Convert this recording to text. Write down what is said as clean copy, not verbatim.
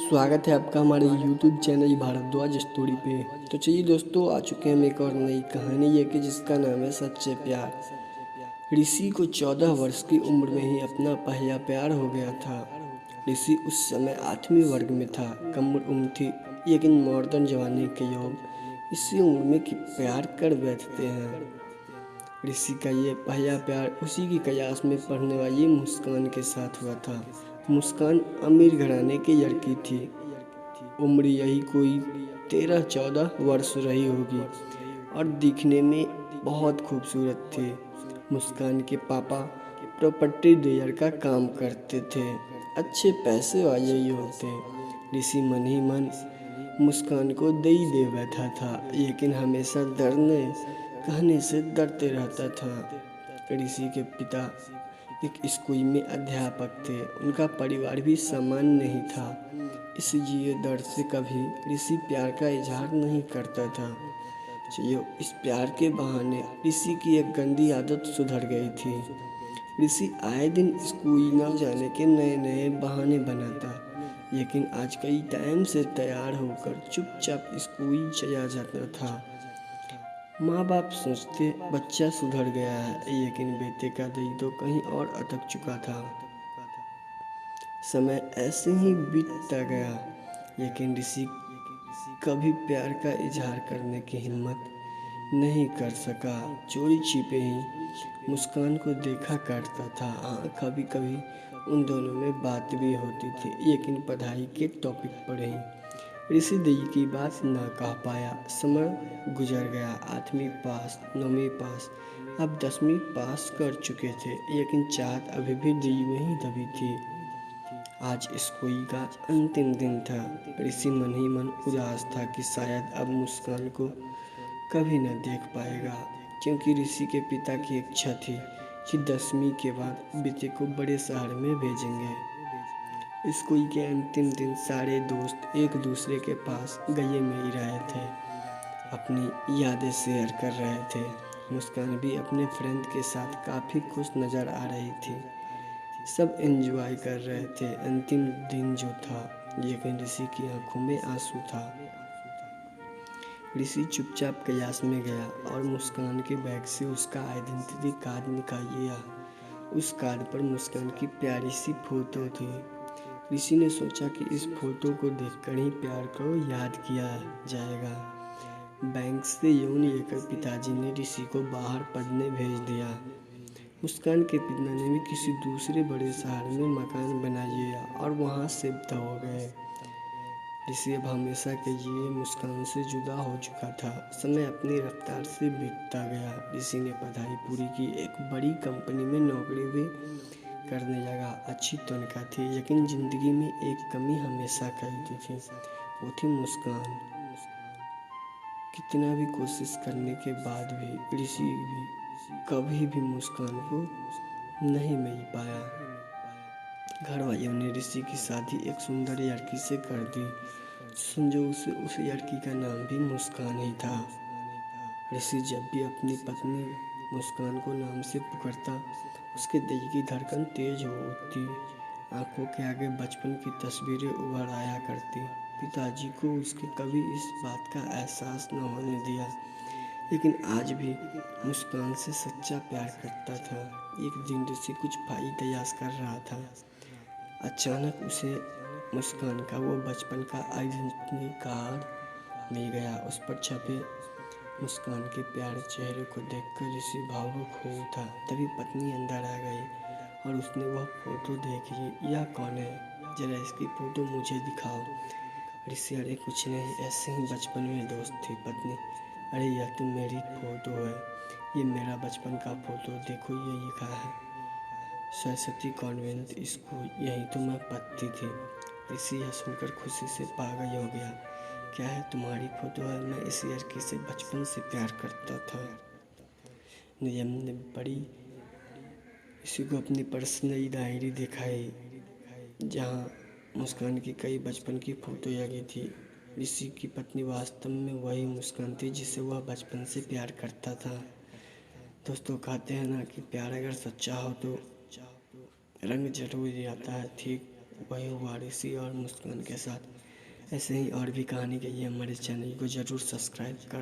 स्वागत है आपका हमारे YouTube चैनल भारद्वाज स्टोरी पे। तो चलिए दोस्तों, आ चुके हैं हम एक और नई कहानी ये कि जिसका नाम है सच्चे प्यार। ऋषि को 14 वर्ष की उम्र में ही अपना पहला प्यार हो गया था। ऋषि उस समय 8वीं वर्ग में था। कम उम्र थी, लेकिन मॉडर्न जमाने के योग इसी उम्र में कि प्यार कर बैठते हैं। ऋषि का ये पहला प्यार उसी की क्लास में पढ़ने वाली मुस्कान के साथ हुआ था। मुस्कान अमीर घराने की लड़की थी। उम्र यही कोई 13-14 वर्ष रही होगी और दिखने में बहुत खूबसूरत थी। मुस्कान के पापा प्रॉपर्टी डीलर का काम करते थे, अच्छे पैसे वाले लोग थे। ऋषि मन ही मन मुस्कान को दे बैठा था, लेकिन हमेशा डरने कहने से डरते रहता था। ऋषि के पिता एक स्कूल में अध्यापक थे। उनका परिवार भी सामान्य नहीं था, इसलिए डर से कभी ऋषि प्यार का इजहार नहीं करता था। चलिए, इस प्यार के बहाने ऋषि की एक गंदी आदत सुधर गई थी। ऋषि आए दिन स्कूल न जाने के नए नए बहाने बनाता, लेकिन आज कई टाइम से तैयार होकर चुपचाप स्कूल चला जाता था। माँ बाप सोचते बच्चा सुधर गया है, लेकिन बेटे का दिल तो कहीं और अटक चुका था। समय ऐसे ही बीतता गया, लेकिन ऋषि कभी प्यार का इजहार करने की हिम्मत नहीं कर सका। चोरी छिपे ही मुस्कान को देखा करता था। हाँ, कभी कभी उन दोनों में बात भी होती थी, लेकिन पढ़ाई के टॉपिक पर ही। ऋषि दिल की बात ना कह पाया। समय गुजर गया। 8वीं पास, 9वीं पास, अब 10वीं पास कर चुके थे, लेकिन चाहत अभी भी दिल में ही दबी थी। आज स्कूल का अंतिम दिन था। ऋषि मन ही मन उदास था कि शायद अब मुस्कान को कभी न देख पाएगा, क्योंकि ऋषि के पिता की इच्छा थी कि 10वीं के बाद बेटे को बड़े शहर में भेजेंगे। स्कूल के अंतिम दिन सारे दोस्त एक दूसरे के पास गले मिल रहे थे, अपनी यादें शेयर कर रहे थे। मुस्कान भी अपने फ्रेंड के साथ काफ़ी खुश नज़र आ रही थी। सब एंजॉय कर रहे थे अंतिम दिन जो था, लेकिन ऋषि की आंखों में आंसू था। ऋषि चुपचाप क्लास में गया और मुस्कान के बैग से उसका आइडेंटिटी कार्ड निकाल लिया। उस कार्ड पर मुस्कान की प्यारी सी फोटो थी। ऋषि ने सोचा कि इस फोटो को देखकर ही प्यार को याद किया जाएगा। बैंक से लोन लेकर पिताजी ने ऋषि को बाहर पढ़ने भेज दिया। मुस्कान के पिता ने भी किसी दूसरे बड़े शहर में मकान बना लिया और वहाँ शिफ्ट हो गए। ऋषि अब हमेशा के लिए मुस्कान से जुदा हो चुका था। समय अपनी रफ्तार से बीतता गया। ऋषि ने पढ़ाई पूरी की, एक बड़ी कंपनी में नौकरी भी करने लगा। अच्छी तनख्वाह थी, लेकिन ज़िंदगी में एक कमी हमेशा खलती थी, वो थी मुस्कान। कितना भी कोशिश करने के बाद भी ऋषि कभी भी मुस्कान को नहीं मिल पाया। घर वालों ने ऋषि की शादी एक सुंदर लड़की से कर दी। संजोग से उस लड़की का नाम भी मुस्कान ही था। ऋषि जब भी अपनी पत्नी मुस्कान को नाम से पुकारता, उसके दिल की धड़कन तेज हो उठती। आंखों के आगे बचपन की तस्वीरें उभर आया करती। पिताजी को उसके कभी इस बात का एहसास न होने दिया, लेकिन आज भी मुस्कान से सच्चा प्यार करता था। एक दिन ऋषि कुछ फाइल तलाश कर रहा था। अचानक उसे मुस्कान का वो बचपन का आइडेंटिटी कार्ड मिल गया। उस पर छपे मुस्कान के प्यारे चेहरे को देखकर ऋषि भावुक हो उठा। तभी पत्नी अंदर आ गई और उसने वह फोटो देख ली। यह कौन है? जरा इसकी फोटो मुझे दिखाओ। ऋषि, अरे कुछ नहीं, ऐसे ही बचपन में दोस्त थी। पत्नी, अरे यह तो मेरी फोटो है, ये मेरा बचपन का फोटो, देखो ये लिखा है सरस्वती कॉन्वेंट स्कूल, यही तो मैं पढ़ती थी। ऋषि यह सुनकर खुशी से पागल हो गया। क्या है, तुम्हारी फोटो है? मैं इस लड़की से बचपन से प्यार करता था। नियम ने बड़ी ऋषि को अपनी पर्सनल डायरी दिखाई, जहाँ मुस्कान की कई बचपन की फोटो लगी थी। ऋषि की पत्नी वास्तव में वही मुस्कान थी जिसे वह बचपन से प्यार करता था। दोस्तों, कहते हैं ना कि प्यार अगर सच्चा हो तो रंग जरूर आता है। ठीक वही हुआ ऋषि और मुस्कान के साथ। ऐसे ही और भी कहानी के लिए हमारे चैनल को ज़रूर सब्सक्राइब कर